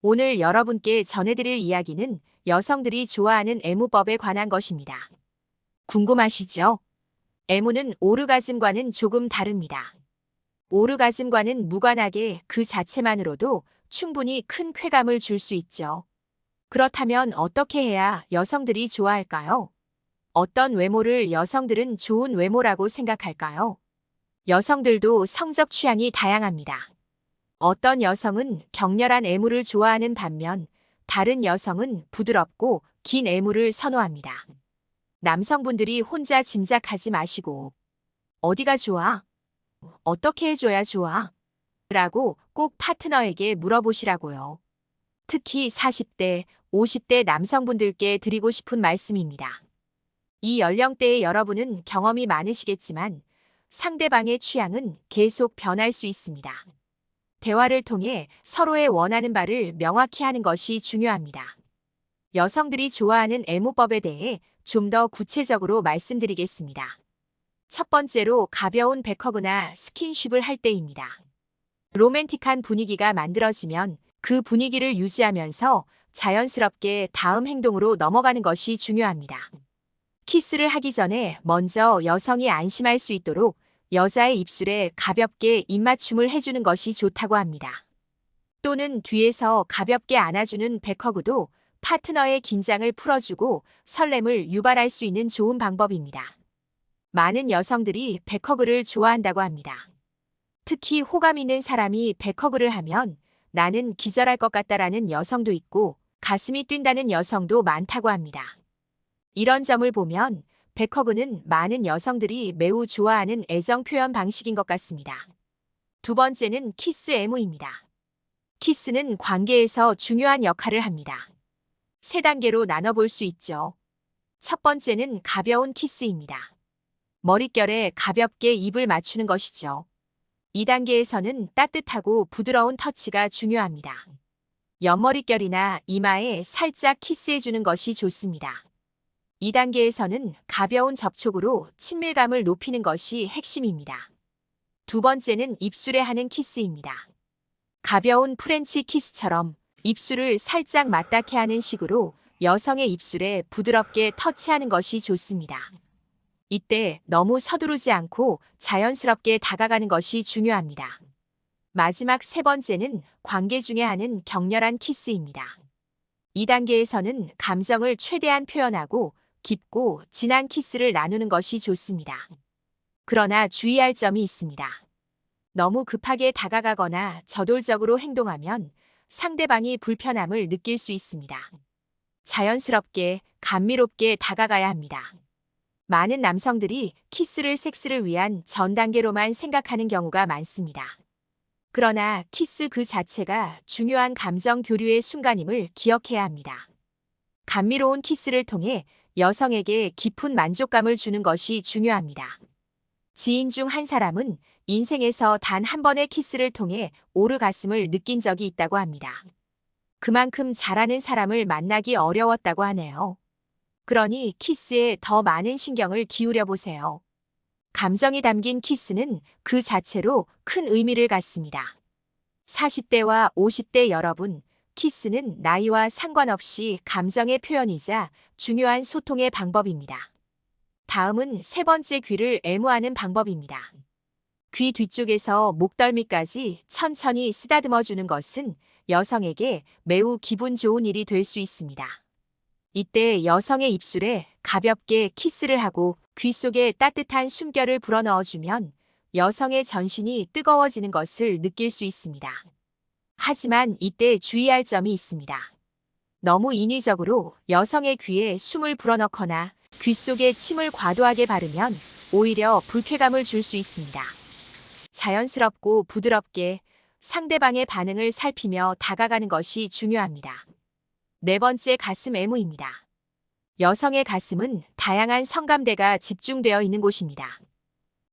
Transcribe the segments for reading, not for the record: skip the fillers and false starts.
오늘 여러분께 전해드릴 이야기는 여성들이 좋아하는 애무법에 관한 것입니다. 궁금하시죠? 애무는 오르가즘과는 조금 다릅니다. 오르가즘과는 무관하게 그 자체만으로도 충분히 큰 쾌감을 줄 수 있죠. 그렇다면 어떻게 해야 여성들이 좋아할까요? 어떤 외모를 여성들은 좋은 외모라고 생각할까요? 여성들도 성적 취향이 다양합니다. 어떤 여성은 격렬한 애무를 좋아하는 반면 다른 여성은 부드럽고 긴 애무를 선호합니다. 남성분들이 혼자 짐작하지 마시고 어디가 좋아? 어떻게 해줘야 좋아? 라고 꼭 파트너에게 물어보시라고요. 특히 40대, 50대 남성분들께 드리고 싶은 말씀입니다. 이 연령대의 여러분은 경험이 많으시겠지만 상대방의 취향은 계속 변할 수 있습니다. 대화를 통해 서로의 원하는 바를 명확히 하는 것이 중요합니다. 여성들이 좋아하는 애무법에 대해 좀 더 구체적으로 말씀드리겠습니다. 첫 번째로 가벼운 백허그나 스킨십을 할 때입니다. 로맨틱한 분위기가 만들어지면 그 분위기를 유지하면서 자연스럽게 다음 행동으로 넘어가는 것이 중요합니다. 키스를 하기 전에 먼저 여성이 안심할 수 있도록 여자의 입술에 가볍게 입맞춤을 해주는 것이 좋다고 합니다. 또는 뒤에서 가볍게 안아주는 백허그도 파트너의 긴장을 풀어주고 설렘을 유발할 수 있는 좋은 방법입니다. 많은 여성들이 백허그를 좋아한다고 합니다. 특히 호감 있는 사람이 백허그를 하면 나는 기절할 것 같다라는 여성도 있고 가슴이 뛴다는 여성도 많다고 합니다. 이런 점을 보면 백허그는 많은 여성들이 매우 좋아하는 애정 표현 방식인 것 같습니다. 두 번째는 키스 애무입니다. 키스는 관계에서 중요한 역할을 합니다. 세 단계로 나눠볼 수 있죠. 첫 번째는 가벼운 키스입니다. 머릿결에 가볍게 입을 맞추는 것이죠. 2단계에서는 따뜻하고 부드러운 터치가 중요합니다. 옆머릿결이나 이마에 살짝 키스해주는 것이 좋습니다. 2단계에서는 가벼운 접촉으로 친밀감을 높이는 것이 핵심입니다. 두 번째는 입술에 하는 키스입니다. 가벼운 프렌치 키스처럼 입술을 살짝 맞닿게 하는 식으로 여성의 입술에 부드럽게 터치하는 것이 좋습니다. 이때 너무 서두르지 않고 자연스럽게 다가가는 것이 중요합니다. 마지막 세 번째는 관계 중에 하는 격렬한 키스입니다. 2단계에서는 감정을 최대한 표현하고 깊고 진한 키스를 나누는 것이 좋습니다. 그러나 주의할 점이 있습니다. 너무 급하게 다가가거나 저돌적으로 행동하면 상대방이 불편함을 느낄 수 있습니다. 자연스럽게, 감미롭게 다가가야 합니다. 많은 남성들이 키스를 섹스를 위한 전 단계로만 생각하는 경우가 많습니다. 그러나 키스 그 자체가 중요한 감정 교류의 순간임을 기억해야 합니다. 감미로운 키스를 통해 여성에게 깊은 만족감을 주는 것이 중요합니다. 지인 중 한 사람은 인생에서 단 한 번의 키스를 통해 오르가슴을 느낀 적이 있다고 합니다. 그만큼 잘하는 사람을 만나기 어려웠다고 하네요. 그러니 키스에 더 많은 신경을 기울여 보세요. 감정이 담긴 키스는 그 자체로 큰 의미를 갖습니다. 40대와 50대 여러분, 키스는 나이와 상관없이 감정의 표현이자 중요한 소통의 방법입니다. 다음은 세 번째 귀를 애무하는 방법입니다. 귀 뒤쪽에서 목덜미까지 천천히 쓰다듬어 주는 것은 여성에게 매우 기분 좋은 일이 될 수 있습니다. 이때 여성의 입술에 가볍게 키스를 하고 귀 속에 따뜻한 숨결을 불어넣어주면 여성의 전신이 뜨거워지는 것을 느낄 수 있습니다. 하지만 이때 주의할 점이 있습니다. 너무 인위적으로 여성의 귀에 숨을 불어넣거나 귀 속에 침을 과도하게 바르면 오히려 불쾌감을 줄 수 있습니다. 자연스럽고 부드럽게 상대방의 반응을 살피며 다가가는 것이 중요합니다. 네 번째 가슴 애무입니다. 여성의 가슴은 다양한 성감대가 집중되어 있는 곳입니다.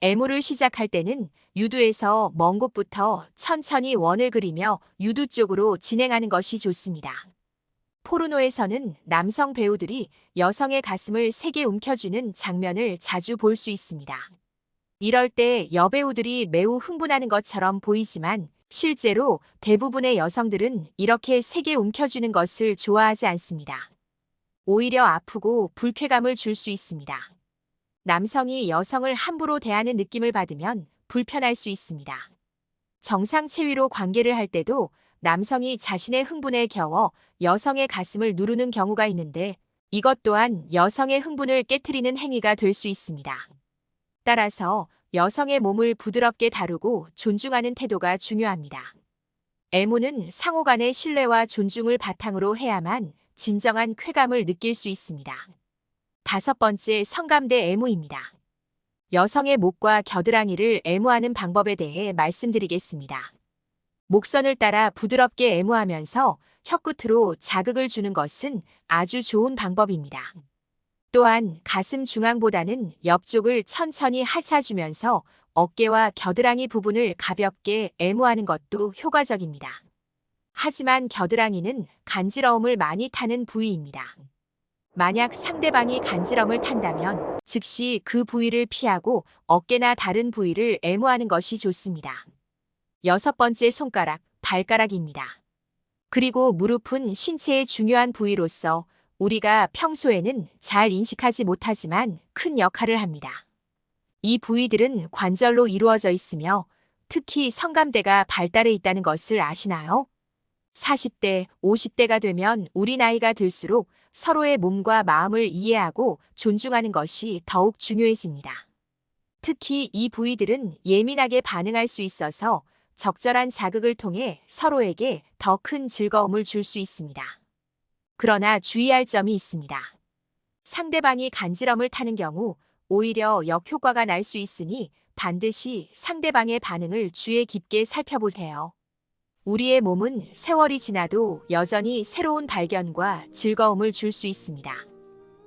애무를 시작할 때는 유두에서 먼 곳부터 천천히 원을 그리며 유두 쪽으로 진행하는 것이 좋습니다. 포르노에서는 남성 배우들이 여성의 가슴을 세게 움켜쥐는 장면을 자주 볼 수 있습니다. 이럴 때 여배우들이 매우 흥분하는 것처럼 보이지만 실제로 대부분의 여성들은 이렇게 세게 움켜쥐는 것을 좋아하지 않습니다. 오히려 아프고 불쾌감을 줄 수 있습니다. 남성이 여성을 함부로 대하는 느낌을 받으면 불편할 수 있습니다. 정상 체위로 관계를 할 때도 남성이 자신의 흥분에 겨워 여성의 가슴을 누르는 경우가 있는데 이것 또한 여성의 흥분을 깨트리는 행위가 될 수 있습니다. 따라서 여성의 몸을 부드럽게 다루고 존중하는 태도가 중요합니다. 애무는 상호 간의 신뢰와 존중을 바탕으로 해야만 진정한 쾌감을 느낄 수 있습니다. 5번째, 성감대 애무입니다. 여성의 목과 겨드랑이를 애무하는 방법에 대해 말씀드리겠습니다. 목선을 따라 부드럽게 애무하면서 혀끝으로 자극을 주는 것은 아주 좋은 방법입니다. 또한 가슴 중앙보다는 옆쪽을 천천히 핥아주면서 어깨와 겨드랑이 부분을 가볍게 애무하는 것도 효과적입니다. 하지만 겨드랑이는 간지러움을 많이 타는 부위입니다. 만약 상대방이 간지럼을 탄다면 즉시 그 부위를 피하고 어깨나 다른 부위를 애무하는 것이 좋습니다. 6번째, 손가락, 발가락입니다. 그리고 무릎은 신체의 중요한 부위로서 우리가 평소에는 잘 인식하지 못하지만 큰 역할을 합니다. 이 부위들은 관절로 이루어져 있으며 특히 성감대가 발달해 있다는 것을 아시나요? 40대, 50대가 되면 우리 나이가 들수록 서로의 몸과 마음을 이해하고 존중하는 것이 더욱 중요해집니다. 특히 이 부위들은 예민하게 반응할 수 있어서 적절한 자극을 통해 서로에게 더 큰 즐거움을 줄 수 있습니다. 그러나 주의할 점이 있습니다. 상대방이 간지럼을 타는 경우 오히려 역효과가 날 수 있으니 반드시 상대방의 반응을 주의 깊게 살펴보세요. 우리의 몸은 세월이 지나도 여전히 새로운 발견과 즐거움을 줄 수 있습니다.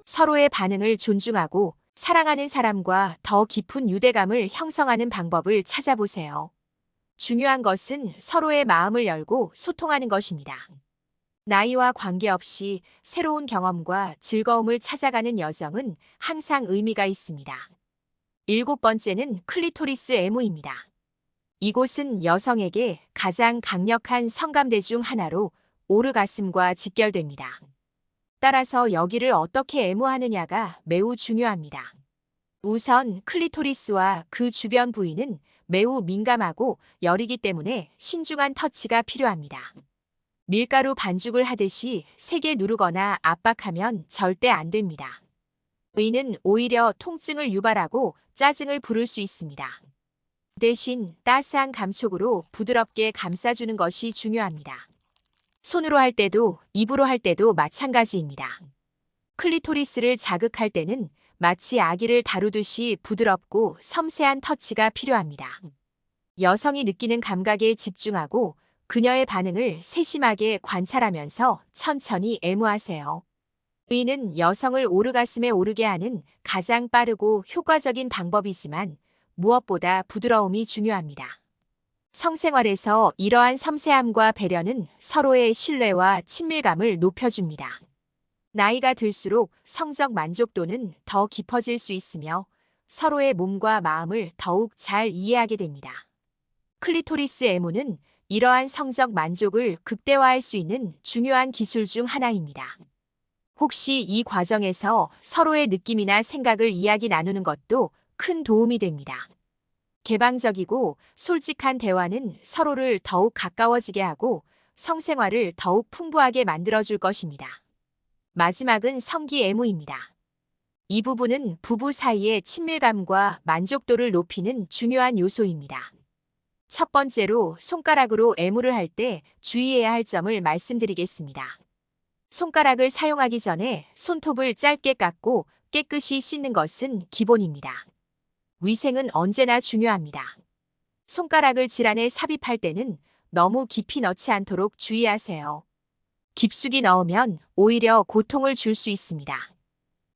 서로의 반응을 존중하고 사랑하는 사람과 더 깊은 유대감을 형성하는 방법을 찾아보세요. 중요한 것은 서로의 마음을 열고 소통하는 것입니다. 나이와 관계없이 새로운 경험과 즐거움을 찾아가는 여정은 항상 의미가 있습니다. 7번째는 클리토리스 애무입니다. 이곳은 여성에게 가장 강력한 성감대 중 하나로 오르가슴과 직결됩니다. 따라서 여기를 어떻게 애무하느냐가 매우 중요합니다. 우선 클리토리스와 그 주변 부위는 매우 민감하고 여리기 때문에 신중한 터치가 필요합니다. 밀가루 반죽을 하듯이 세게 누르거나 압박하면 절대 안 됩니다. 이는 오히려 통증을 유발하고 짜증을 부를 수 있습니다. 대신 따스한 감촉으로 부드럽게 감싸주는 것이 중요합니다. 손으로 할 때도 입으로 할 때도 마찬가지입니다. 클리토리스를 자극할 때는 마치 아기를 다루듯이 부드럽고 섬세한 터치가 필요합니다. 여성이 느끼는 감각에 집중하고 그녀의 반응을 세심하게 관찰하면서 천천히 애무하세요. 이는 여성을 오르가슴에 오르게 하는 가장 빠르고 효과적인 방법이지만 무엇보다 부드러움이 중요합니다. 성생활에서 이러한 섬세함과 배려는 서로의 신뢰와 친밀감을 높여줍니다. 나이가 들수록 성적 만족도는 더 깊어질 수 있으며 서로의 몸과 마음을 더욱 잘 이해하게 됩니다. 클리토리스 애무는 이러한 성적 만족을 극대화할 수 있는 중요한 기술 중 하나입니다. 혹시 이 과정에서 서로의 느낌이나 생각을 이야기 나누는 것도 큰 도움이 됩니다. 개방적이고 솔직한 대화는 서로를 더욱 가까워지게 하고 성생활을 더욱 풍부하게 만들어줄 것입니다. 마지막은 성기 애무입니다. 이 부분은 부부 사이의 친밀감과 만족도를 높이는 중요한 요소입니다. 첫 번째로 손가락으로 애무를 할 때 주의해야 할 점을 말씀드리겠습니다. 손가락을 사용하기 전에 손톱을 짧게 깎고 깨끗이 씻는 것은 기본입니다. 위생은 언제나 중요합니다. 손가락을 질환에 삽입할 때는 너무 깊이 넣지 않도록 주의하세요. 깊숙이 넣으면 오히려 고통을 줄 수 있습니다.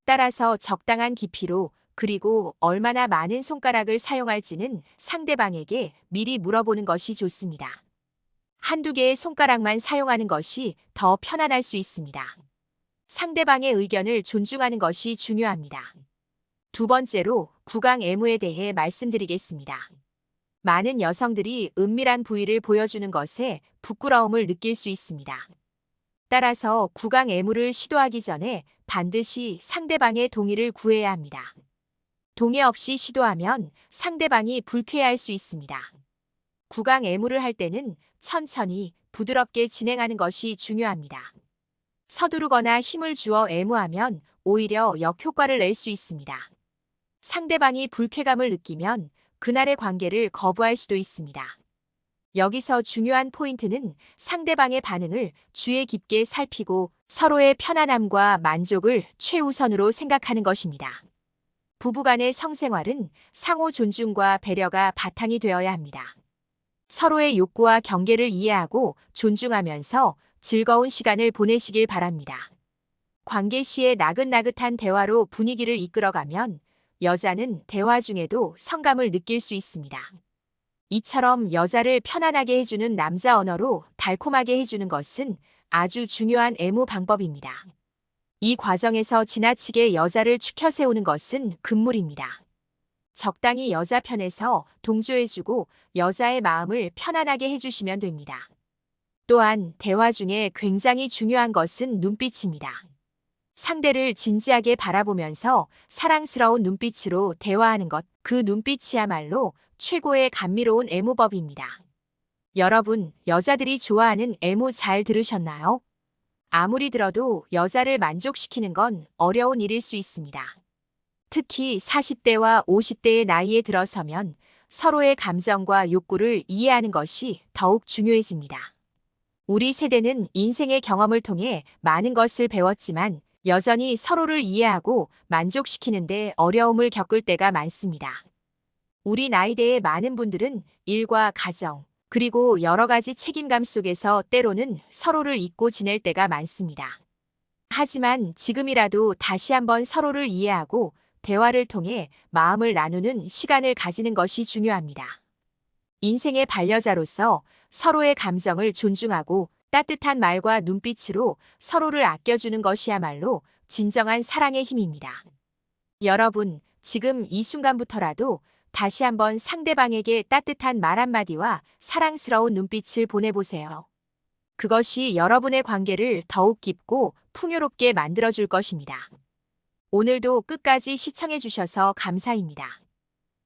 따라서 적당한 깊이로 그리고 얼마나 많은 손가락을 사용할지는 상대방에게 미리 물어보는 것이 좋습니다. 한두 개의 손가락만 사용하는 것이 더 편안할 수 있습니다. 상대방의 의견을 존중하는 것이 중요합니다. 두 번째로 구강 애무에 대해 말씀드리겠습니다. 많은 여성들이 은밀한 부위를 보여주는 것에 부끄러움을 느낄 수 있습니다. 따라서 구강 애무를 시도하기 전에 반드시 상대방의 동의를 구해야 합니다. 동의 없이 시도하면 상대방이 불쾌해할 수 있습니다. 구강 애무를 할 때는 천천히 부드럽게 진행하는 것이 중요합니다. 서두르거나 힘을 주어 애무하면 오히려 역효과를 낼 수 있습니다. 상대방이 불쾌감을 느끼면 그날의 관계를 거부할 수도 있습니다. 여기서 중요한 포인트는 상대방의 반응을 주의 깊게 살피고 서로의 편안함과 만족을 최우선으로 생각하는 것입니다. 부부간의 성생활은 상호 존중과 배려가 바탕이 되어야 합니다. 서로의 욕구와 경계를 이해하고 존중하면서 즐거운 시간을 보내시길 바랍니다. 관계 시에 나긋나긋한 대화로 분위기를 이끌어가면 여자는 대화 중에도 성감을 느낄 수 있습니다. 이처럼 여자를 편안하게 해주는 남자 언어로 달콤하게 해주는 것은 아주 중요한 애무 방법입니다. 이 과정에서 지나치게 여자를 추켜 세우는 것은 금물입니다. 적당히 여자 편에서 동조해주고 여자의 마음을 편안하게 해주시면 됩니다. 또한 대화 중에 굉장히 중요한 것은 눈빛입니다. 상대를 진지하게 바라보면서 사랑스러운 눈빛으로 대화하는 것, 그 눈빛이야말로 최고의 감미로운 애무법입니다. 여러분, 여자들이 좋아하는 애무 잘 들으셨나요? 아무리 들어도 여자를 만족시키는 건 어려운 일일 수 있습니다. 특히 40대와 50대의 나이에 들어서면 서로의 감정과 욕구를 이해하는 것이 더욱 중요해집니다. 우리 세대는 인생의 경험을 통해 많은 것을 배웠지만 여전히 서로를 이해하고 만족시키는데 어려움을 겪을 때가 많습니다. 우리 나이대의 많은 분들은 일과 가정, 그리고 여러 가지 책임감 속에서 때로는 서로를 잊고 지낼 때가 많습니다. 하지만 지금이라도 다시 한번 서로를 이해하고 대화를 통해 마음을 나누는 시간을 가지는 것이 중요합니다. 인생의 반려자로서 서로의 감정을 존중하고 따뜻한 말과 눈빛으로 서로를 아껴주는 것이야말로 진정한 사랑의 힘입니다. 여러분, 지금 이 순간부터라도 다시 한번 상대방에게 따뜻한 말 한마디와 사랑스러운 눈빛을 보내보세요. 그것이 여러분의 관계를 더욱 깊고 풍요롭게 만들어줄 것입니다. 오늘도 끝까지 시청해주셔서 감사합니다.